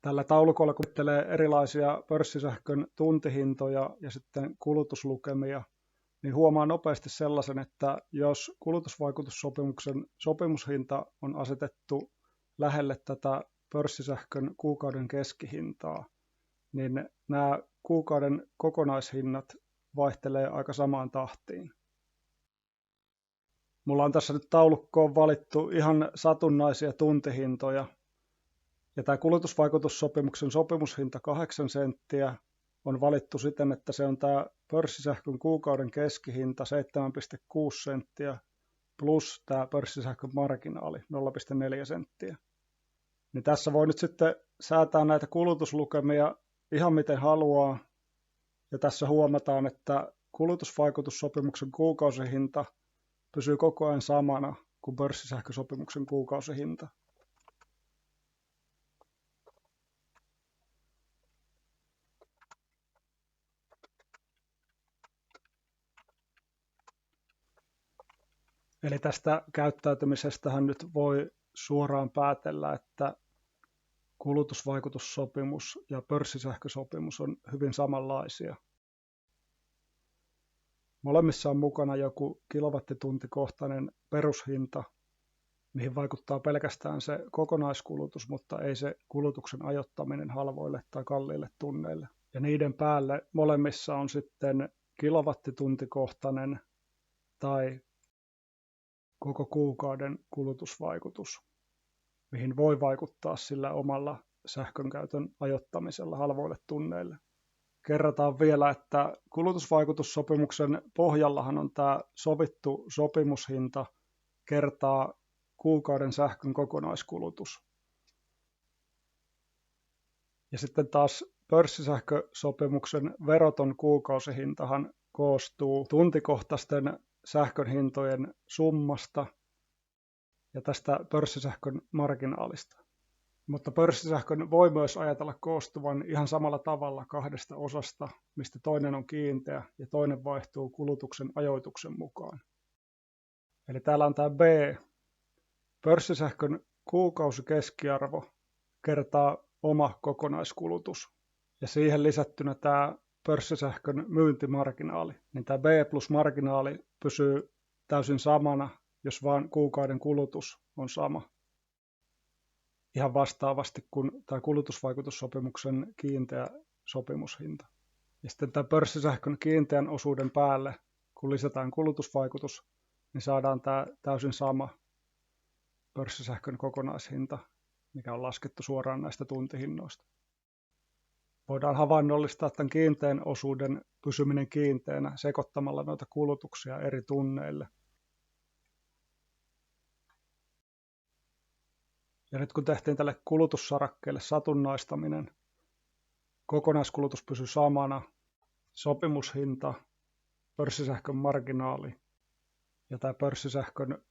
Tällä taulukolla kuvittelee erilaisia pörssisähkön tuntihintoja ja sitten kulutuslukemia, niin huomaa nopeasti sellaisen, että jos kulutusvaikutussopimuksen sopimushinta on asetettu lähelle tätä pörssisähkön kuukauden keskihintaa, niin nämä kuukauden kokonaishinnat vaihtelee aika samaan tahtiin. Mulla on tässä nyt taulukkoon valittu ihan satunnaisia tuntihintoja, ja tämä kulutusvaikutussopimuksen sopimushinta 8 senttiä on valittu siten, että se on tämä pörssisähkön kuukauden keskihinta 7,6 senttiä plus tämä pörssisähkön marginaali 0,4 senttiä. Niin tässä voi nyt sitten säätää näitä kulutuslukemia ihan miten haluaa, ja tässä huomataan, että kulutusvaikutussopimuksen kuukausihinta pysyy koko ajan samana kuin pörssisähkösopimuksen kuukausihinta. Eli tästä käyttäytymisestähän nyt voi suoraan päätellä, että kulutusvaikutussopimus ja pörssisähkösopimus on hyvin samanlaisia. Molemmissa on mukana joku kilowattituntikohtainen perushinta, mihin vaikuttaa pelkästään se kokonaiskulutus, mutta ei se kulutuksen ajoittaminen halvoille tai kalliille tunneille. Ja niiden päälle molemmissa on sitten kilowattituntikohtainen tai koko kuukauden kulutusvaikutus, mihin voi vaikuttaa sillä omalla sähkönkäytön ajoittamisella halvoille tunneille. Kerrataan vielä, että kulutusvaikutussopimuksen pohjallahan on tämä sovittu sopimushinta kertaa kuukauden sähkön kokonaiskulutus. Ja sitten taas pörssisähkösopimuksen veroton kuukausihintahan koostuu tuntikohtaisten sähkön hintojen summasta ja tästä pörssisähkön marginaalista. Mutta pörssisähkön voi myös ajatella koostuvan ihan samalla tavalla kahdesta osasta, mistä toinen on kiinteä ja toinen vaihtuu kulutuksen ajoituksen mukaan. Eli täällä on tämä B, pörssisähkön kuukausikeskiarvo kertaa oma kokonaiskulutus. Ja siihen lisättynä tämä pörssisähkön myyntimarginaali. Niin tämä B plus marginaali pysyy täysin samana, jos vaan kuukauden kulutus on sama. Ihan vastaavasti kuin tämä kulutusvaikutussopimuksen kiinteä sopimushinta. Ja sitten tämä pörssisähkön kiinteän osuuden päälle, kun lisätään kulutusvaikutus, niin saadaan tämä täysin sama pörssisähkön kokonaishinta, mikä on laskettu suoraan näistä tuntihinnoista. Voidaan havainnollistaa tämän kiinteän osuuden pysyminen kiinteänä sekoittamalla noita kulutuksia eri tunneille. Ja nyt kun tehtiin tälle kulutussarakkeelle satunnaistaminen, kokonaiskulutus pysyy samana, sopimushinta, pörssisähkön marginaali ja tämä pörssisähkön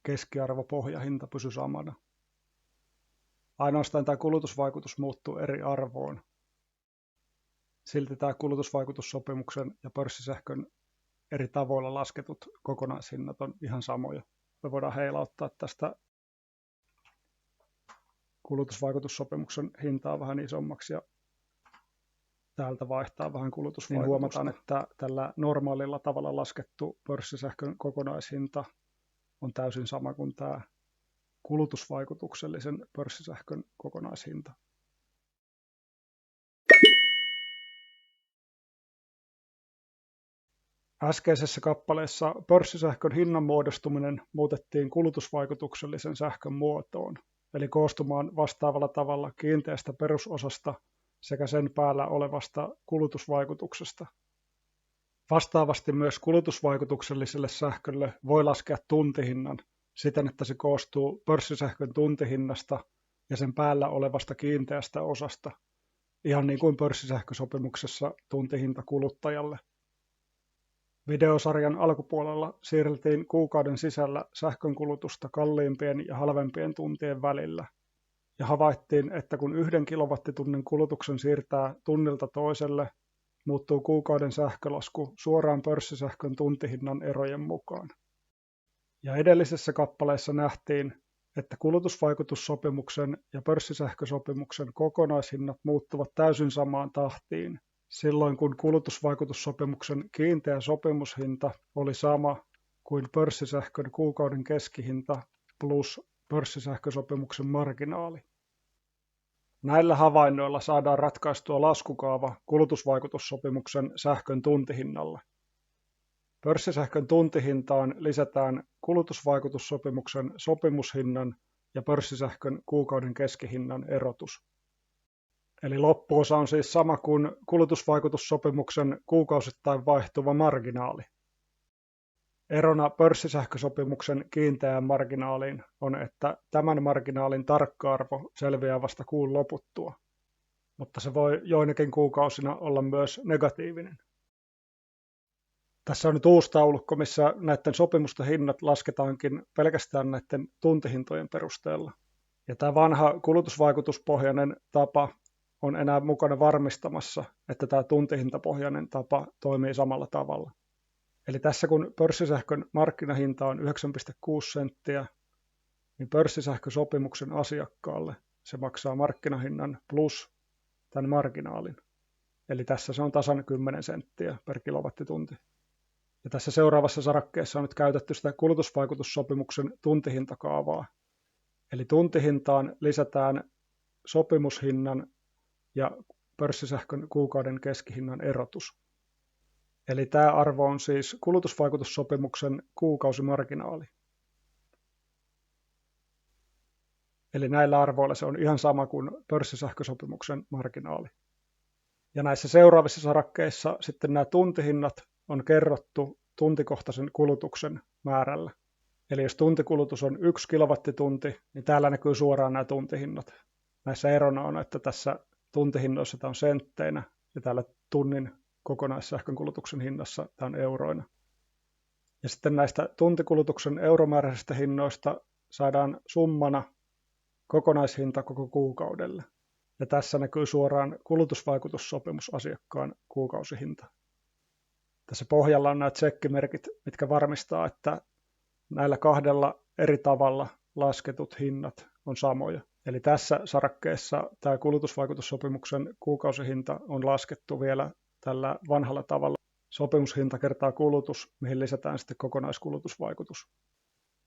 keskiarvopohjahinta pysyy samana. Ainoastaan tämä kulutusvaikutus muuttuu eri arvoon. Silti tämä kulutusvaikutussopimuksen ja pörssisähkön eri tavoilla lasketut kokonaishinnat on ihan samoja. Me voidaan heilauttaa tästä kulutusvaikutussopimuksen hintaa vähän isommaksi ja täältä vaihtaa vähän kulutusvaikutusta. Niin huomataan, että tällä normaalilla tavalla laskettu pörssisähkön kokonaishinta on täysin sama kuin tämä kulutusvaikutuksellisen pörssisähkön kokonaishinta. Äskeisessä kappaleessa pörssisähkön hinnan muodostuminen muutettiin kulutusvaikutuksellisen sähkön muotoon, eli koostumaan vastaavalla tavalla kiinteästä perusosasta sekä sen päällä olevasta kulutusvaikutuksesta. Vastaavasti myös kulutusvaikutukselliselle sähkölle voi laskea tuntihinnan siten, että se koostuu pörssisähkön tuntihinnasta ja sen päällä olevasta kiinteästä osasta, ihan niin kuin pörssisähkösopimuksessa tuntihinta kuluttajalle. Videosarjan alkupuolella siirryttiin kuukauden sisällä sähkönkulutusta kalliimpien ja halvempien tuntien välillä, ja havaittiin, että kun 1 kilowattitunnin kulutuksen siirtää tunnilta toiselle, muuttuu kuukauden sähkölasku suoraan pörssisähkön tuntihinnan erojen mukaan. Ja edellisessä kappaleessa nähtiin, että kulutusvaikutussopimuksen ja pörssisähkösopimuksen kokonaishinnat muuttuvat täysin samaan tahtiin silloin, kun kulutusvaikutussopimuksen kiinteä sopimushinta oli sama kuin pörssisähkön kuukauden keskihinta plus pörssisähkösopimuksen marginaali. Näillä havainnoilla saadaan ratkaistua laskukaava kulutusvaikutussopimuksen sähkön tuntihinnalle. Pörssisähkön tuntihintaan lisätään kulutusvaikutussopimuksen sopimushinnan ja pörssisähkön kuukauden keskihinnan erotus. Eli loppuosa on siis sama kuin kulutusvaikutussopimuksen kuukausittain vaihtuva marginaali. Erona pörssisähkösopimuksen kiinteään marginaaliin on, että tämän marginaalin tarkka-arvo selviää vasta kuun loputtua, mutta se voi joinakin kuukausina olla myös negatiivinen. Tässä on nyt uusi taulukko, missä näiden sopimusten hinnat lasketaankin pelkästään näiden tuntihintojen perusteella. Ja tämä vanha kulutusvaikutuspohjainen tapa on enää mukana varmistamassa, että tämä tuntihintapohjainen tapa toimii samalla tavalla. Eli tässä kun pörssisähkön markkinahinta on 9,6 senttiä, niin pörssisähkösopimuksen asiakkaalle se maksaa markkinahinnan plus tämän marginaalin. Eli tässä se on tasan 10 senttiä per kilowattitunti. Ja tässä seuraavassa sarakkeessa on nyt käytetty sitä kulutusvaikutussopimuksen tuntihintakaavaa. Eli tuntihintaan lisätään sopimushinnan ja pörssisähkön kuukauden keskihinnan erotus. Eli tämä arvo on siis kulutusvaikutussopimuksen kuukausimarginaali. Eli näillä arvoilla se on ihan sama kuin pörssisähkösopimuksen marginaali. Ja näissä seuraavissa sarakkeissa sitten nämä tuntihinnat on kerrottu tuntikohtaisen kulutuksen määrällä. Eli jos tuntikulutus on 1 kilowattitunti, niin täällä näkyy suoraan nämä tuntihinnat. Näissä erona on, että tässä tuntihinnoissa tämä on sentteinä ja täällä tunnin kokonaissähkönkulutuksen hinnassa tämä on euroina. Ja sitten näistä tuntikulutuksen euromääräisistä hinnoista saadaan summana kokonaishinta koko kuukaudelle. Ja tässä näkyy suoraan kulutusvaikutussopimusasiakkaan kuukausihinta. Tässä pohjalla on nämä tsekkimerkit, mitkä varmistaa, että näillä kahdella eri tavalla lasketut hinnat on samoja. Eli tässä sarakkeessa tämä kulutusvaikutussopimuksen kuukausihinta on laskettu vielä tällä vanhalla tavalla. Sopimushinta kertaa kulutus, mihin lisätään sitten kokonaiskulutusvaikutus.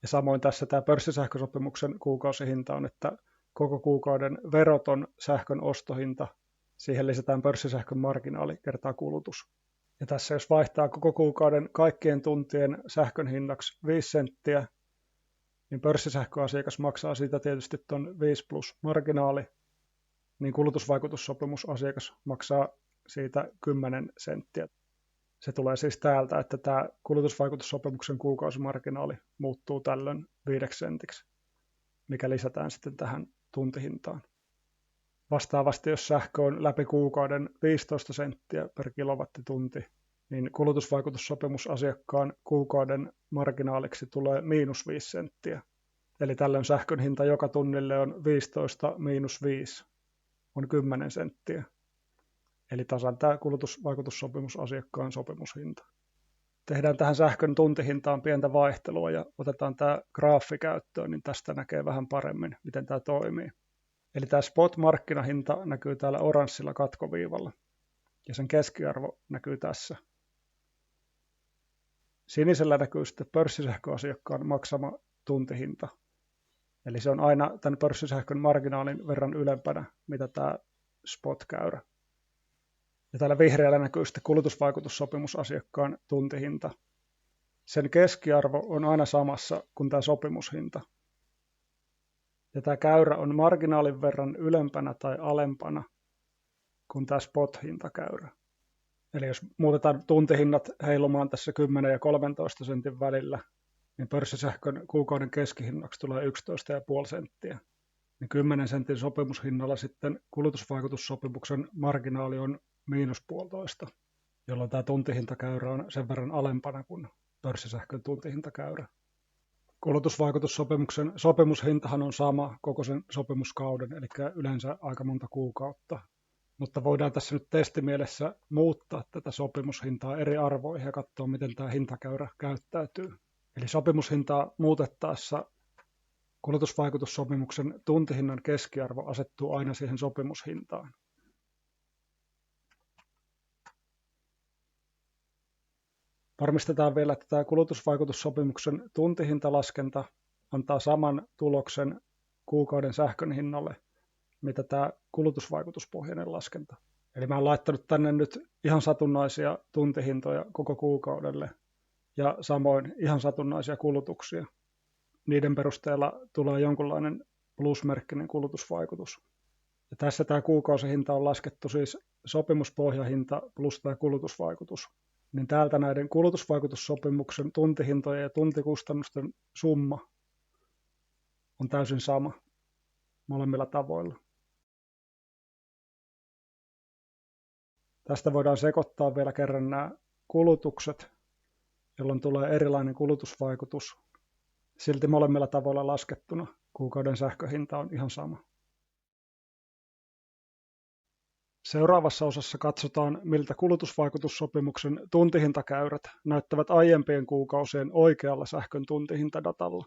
Ja samoin tässä tämä pörssisähkösopimuksen kuukausihinta on, että koko kuukauden veroton sähkön ostohinta, siihen lisätään pörssisähkön marginaali kertaa kulutus. Ja tässä jos vaihtaa koko kuukauden kaikkien tuntien sähkön hinnaksi 5 senttiä, niin pörssisähköasiakas maksaa siitä tietysti tuon 5 plus marginaali, niin kulutusvaikutussopimusasiakas maksaa siitä 10 senttiä. Se tulee siis täältä, että tämä kulutusvaikutussopimuksen kuukausimarginaali muuttuu tällöin 5 sentiksi, mikä lisätään sitten tähän tuntihintaan. Vastaavasti, jos sähkö on läpi kuukauden 15 senttiä per kilowattitunti, niin kulutusvaikutussopimusasiakkaan kuukauden marginaaliksi tulee miinus 5 senttiä. Eli tällöin sähkön hinta joka tunnille on 15 miinus 5, on 10 senttiä. Eli tasan tämä kulutusvaikutussopimusasiakkaan sopimushinta. Tehdään tähän sähkön tuntihintaan pientä vaihtelua ja otetaan tämä graafi käyttöön, niin tästä näkee vähän paremmin, miten tämä toimii. Eli tämä spot-markkinahinta näkyy täällä oranssilla katkoviivalla ja sen keskiarvo näkyy tässä. Sinisellä näkyy sitten pörssisähköasiakkaan maksama tuntihinta. Eli se on aina tämän pörssisähkön marginaalin verran ylempänä, mitä tämä spot-käyrä. Ja täällä vihreällä näkyy sitten kulutusvaikutussopimusasiakkaan tuntihinta. Sen keskiarvo on aina samassa kuin tämä sopimushinta. Ja tämä käyrä on marginaalin verran ylempänä tai alempana kuin tämä spot-hintakäyrä. Eli jos muutetaan tuntihinnat heilumaan tässä 10 ja 13 sentin välillä, niin pörssisähkön kuukauden keskihinnaksi tulee 11,5 senttiä. Niin 10 sentin sopimushinnalla sitten kulutusvaikutussopimuksen marginaali on -1,5, jolloin tämä tuntihintakäyrä on sen verran alempana kuin pörssisähkön tuntihintakäyrä. Kulutusvaikutussopimuksen sopimushintahan on sama koko sen sopimuskauden, eli yleensä aika monta kuukautta. Mutta voidaan tässä nyt testimielessä muuttaa tätä sopimushintaa eri arvoihin ja katsoa, miten tämä hintakäyrä käyttäytyy. Eli sopimushintaa muutettaessa Kulutusvaikutussopimuksen tuntihinnan keskiarvo asettuu aina siihen sopimushintaan. Varmistetaan vielä, että tämä kulutusvaikutussopimuksen tuntihintalaskenta antaa saman tuloksen kuukauden sähkön hinnalle, mitä tämä kulutusvaikutuspohjainen laskenta. Eli mä oon laittanut tänne nyt ihan satunnaisia tuntihintoja koko kuukaudelle ja samoin ihan satunnaisia kulutuksia. Niiden perusteella tulee jonkunlainen plusmerkkinen kulutusvaikutus. Ja tässä tämä kuukausihinta on laskettu siis sopimuspohjahinta plus tämä kulutusvaikutus. Niin täältä näiden kulutusvaikutussopimuksen tuntihintojen ja tuntikustannusten summa on täysin sama molemmilla tavoilla. Tästä voidaan sekoittaa vielä kerran nämä kulutukset, jolloin tulee erilainen kulutusvaikutus. Silti molemmilla tavoilla laskettuna kuukauden sähköhinta on ihan sama. Seuraavassa osassa katsotaan, miltä kulutusvaikutussopimuksen tuntihintakäyrät näyttävät aiempien kuukausien oikealla sähkön tuntihintadatalla.